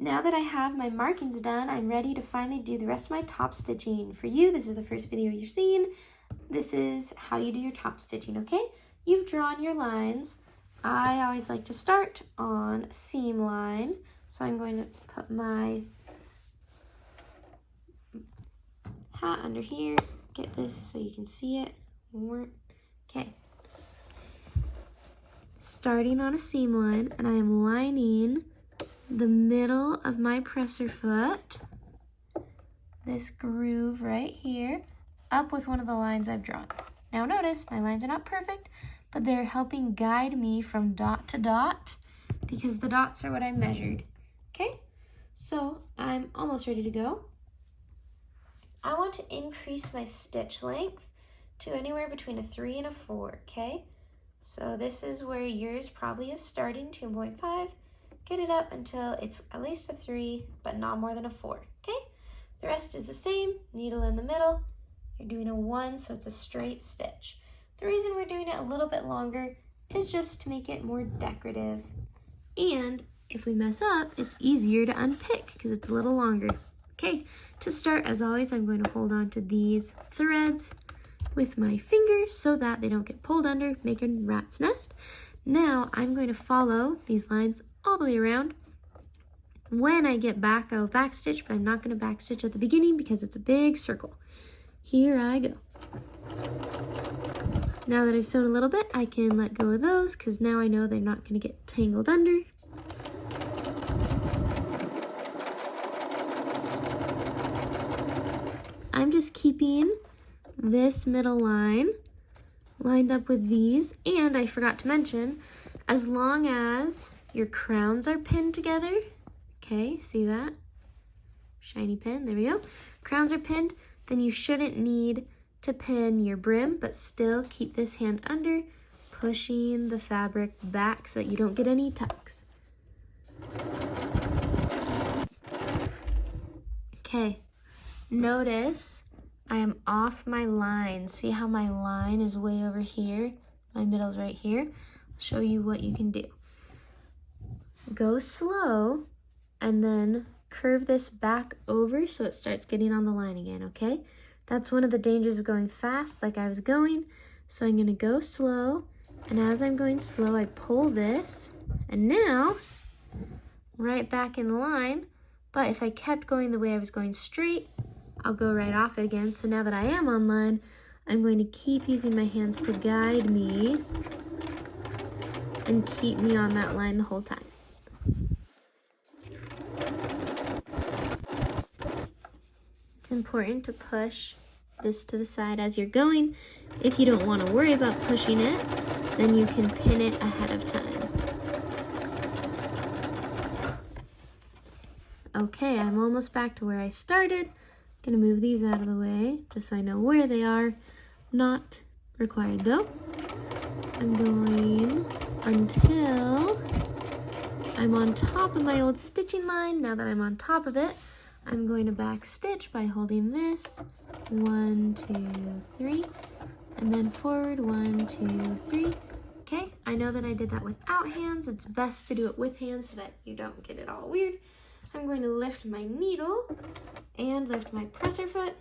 now that I have my markings done, I'm ready to finally do the rest of my top stitching. For you, this is the first video you're seeing. This is how you do your top stitching, okay? You've drawn your lines. I always like to start on a seam line. So I'm going to put my hat under here. Get this so you can see it. Okay. Starting on a seam line, and I am lining the middle of my presser foot, this groove right here, up with one of the lines I've drawn. Now notice, my lines are not perfect, but they're helping guide me from dot to dot because the dots are what I measured. Okay, so I'm almost ready to go. I want to increase my stitch length to anywhere between a 3 and a 4, okay? So this is where yours probably is starting, 2.5. Get it up until it's at least a 3, but not more than a 4, okay? The rest is the same, needle in the middle. You're doing a 1, so it's a straight stitch. The reason we're doing it a little bit longer is just to make it more decorative. And if we mess up, it's easier to unpick because it's a little longer. Okay, to start, as always, I'm going to hold on to these threads with my fingers so that they don't get pulled under, making a rat's nest. Now I'm going to follow these lines all the way around. When I get back, I'll backstitch, but I'm not going to backstitch at the beginning because it's a big circle. Here I go. Now that I've sewn a little bit, I can let go of those because now I know they're not going to get tangled under. I'm just keeping this middle line lined up with these, and I forgot to mention, as long as your crowns are pinned together, okay, see that? Shiny pin, there we go. Crowns are pinned, then you shouldn't need to pin your brim, but still keep this hand under, pushing the fabric back so that you don't get any tucks. Okay, notice I am off my line. See how my line is way over here? My middle's right here. I'll show you what you can do. Go slow and then curve this back over so it starts getting on the line again, okay? That's one of the dangers of going fast like I was going. So I'm gonna go slow, and as I'm going slow, I pull this, and now, right back in line. But if I kept going the way I was going straight, I'll go right off it again. So now that I am on line, I'm going to keep using my hands to guide me and keep me on that line the whole time. It's important to push this to the side as you're going. If you don't want to worry about pushing it, then you can pin it ahead of time. Okay, I'm almost back to where I started. Gonna move these out of the way just so I know where they are. Not required though. I'm going until I'm on top of my old stitching line. Now that I'm on top of it, I'm going to back stitch by holding this 1, 2, 3, and then forward 1, 2, 3. Okay, I know that I did that without hands. It's best to do it with hands so that you don't get it all weird. I'm going to lift my needle and lift my presser foot.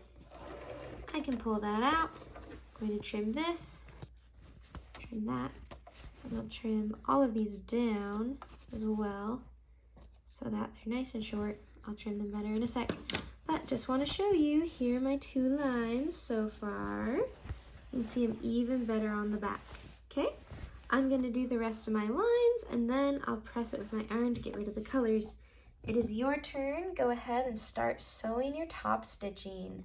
I can pull that out. I'm going to trim this, trim that, and I'll trim all of these down as well so that they're nice and short. I'll trim them better in a sec. But just want to show you, here are my 2 lines so far. You can see them even better on the back, okay? I'm going to do the rest of my lines and then I'll press it with my iron to get rid of the colors. It is your turn. Go ahead and start sewing your top stitching.